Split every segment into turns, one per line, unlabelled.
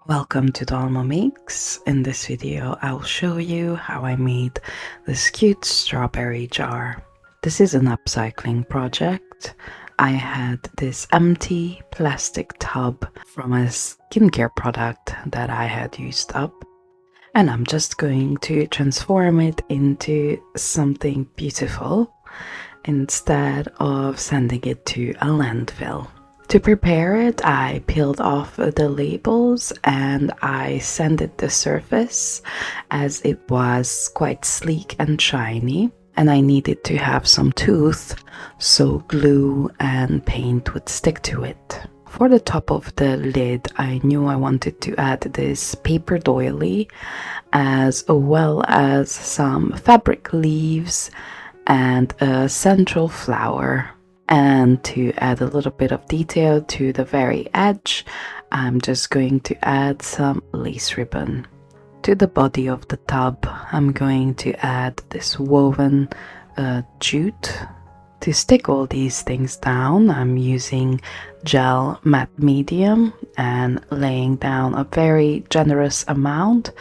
Welcome to Dalma Makes. In this video, I'll show you how I made this cute strawberry jar. This is an upcycling project. I had this empty plastic tub from a skincare product that I had used up, and I'm just going to transform it into something beautiful instead of sending it to a landfill. To prepare it, I peeled off the labels and I sanded the surface as it was quite sleek and shiny, and I needed to have some tooth so glue and paint would stick to it. For the top of the lid, I knew I wanted to add this paper doily as well as some fabric leaves and a central flower. And to add a little bit of detail to the very edge, I'm just going to add some lace ribbon. To the body of the tub, I'm going to add this woven jute. To stick all these things down, I'm using gel matte medium and laying down a very generous amount,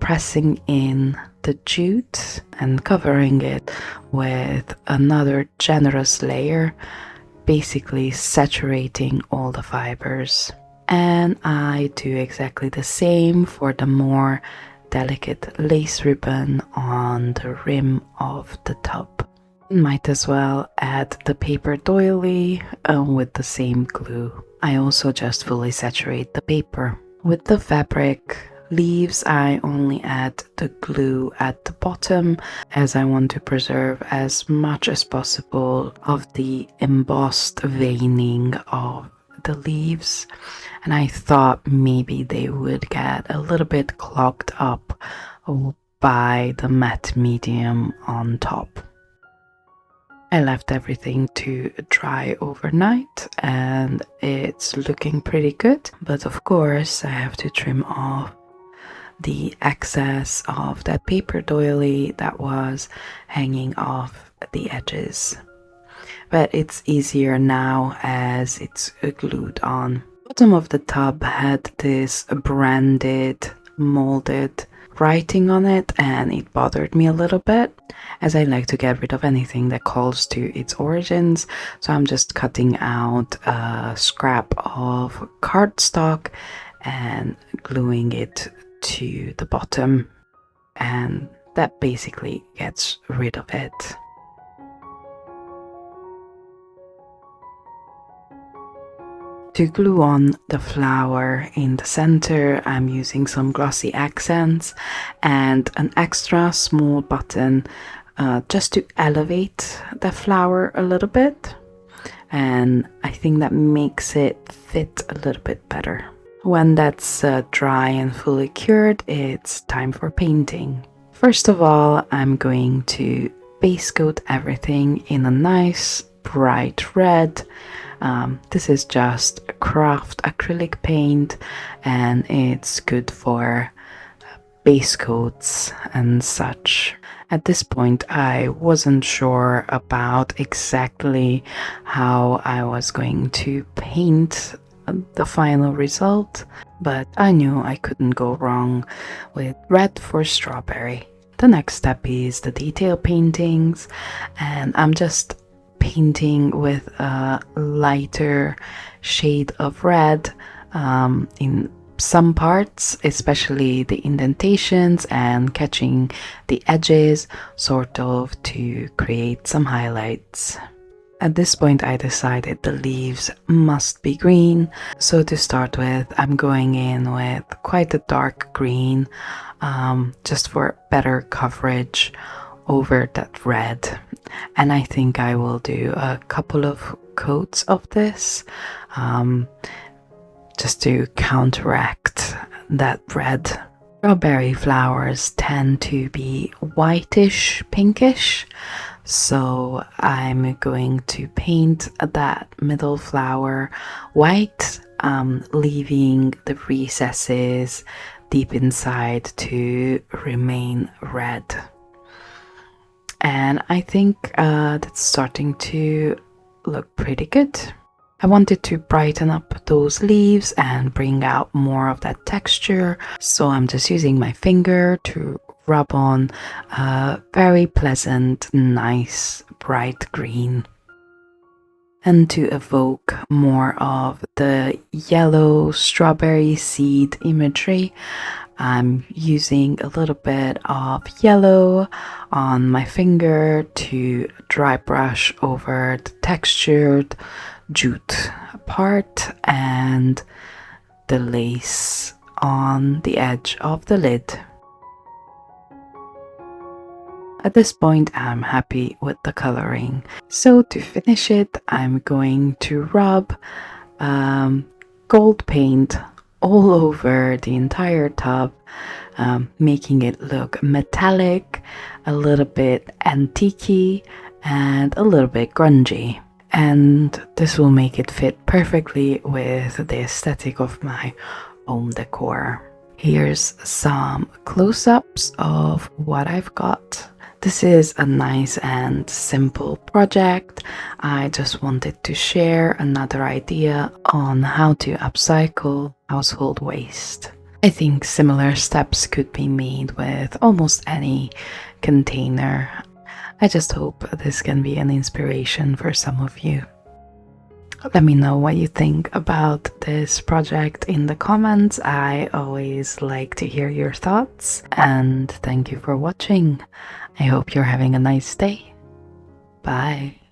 pressing in the jute and covering it with another generous layer, basically saturating all the fibers. And I do exactly the same for the more delicate lace ribbon on the rim of the tub. Might as well add the paper doily with the same glue. I also just fully saturate the paper. With the fabric leaves, I only add the glue at the bottom as I want to preserve as much as possible of the embossed veining of the leaves, and I thought maybe they would get a little bit clogged up by the matte medium on top. I left everything to dry overnight and it's looking pretty good, but of course I have to trim off the excess of that paper doily that was hanging off the edges. But it's easier now as it's glued on. The bottom of the tub had this branded, molded writing on it, and it bothered me a little bit as I like to get rid of anything that calls to its origins. So I'm just cutting out a scrap of cardstock and gluing it to the bottom, and that basically gets rid of it. To glue on the flower in the center, I'm using some glossy accents and an extra small button just to elevate the flower a little bit, and I think that makes it fit a little bit better. When that's dry and fully cured, it's time for painting. First of all, I'm going to base coat everything in a nice bright red. This is just a craft acrylic paint and it's good for base coats and such. At this point, I wasn't sure about exactly how I was going to paint the final result, but I knew I couldn't go wrong with red for strawberry. The next step is the detail paintings, and I'm just painting with a lighter shade of red in some parts, especially the indentations, and catching the edges sort of to create some highlights. At this point I decided the leaves must be green, so to start with I'm going in with quite a dark green just for better coverage over that red. And I think I will do a couple of coats of this just to counteract that red. Strawberry flowers tend to be whitish pinkish, so I'm going to paint that middle flower white, leaving the recesses deep inside to remain red. And I think that's starting to look pretty good. I wanted to brighten up those leaves and bring out more of that texture, so I'm just using my finger to rub on a very pleasant, nice, bright green. And to evoke more of the yellow strawberry seed imagery, I'm using a little bit of yellow on my finger to dry brush over the textured jute part and the lace on the edge of the lid. At this point, I'm happy with the coloring. So to finish it, I'm going to rub gold paint all over the entire tub, making it look metallic, a little bit antique-y, and a little bit grungy. And this will make it fit perfectly with the aesthetic of my home decor. Here's some close-ups of what I've got. This is a nice and simple project. I just wanted to share another idea on how to upcycle household waste. I think similar steps could be made with almost any container. I just hope this can be an inspiration for some of you. Let me know what you think about this project in the comments. I always like to hear your thoughts, and thank you for watching. I hope you're having a nice day. Bye.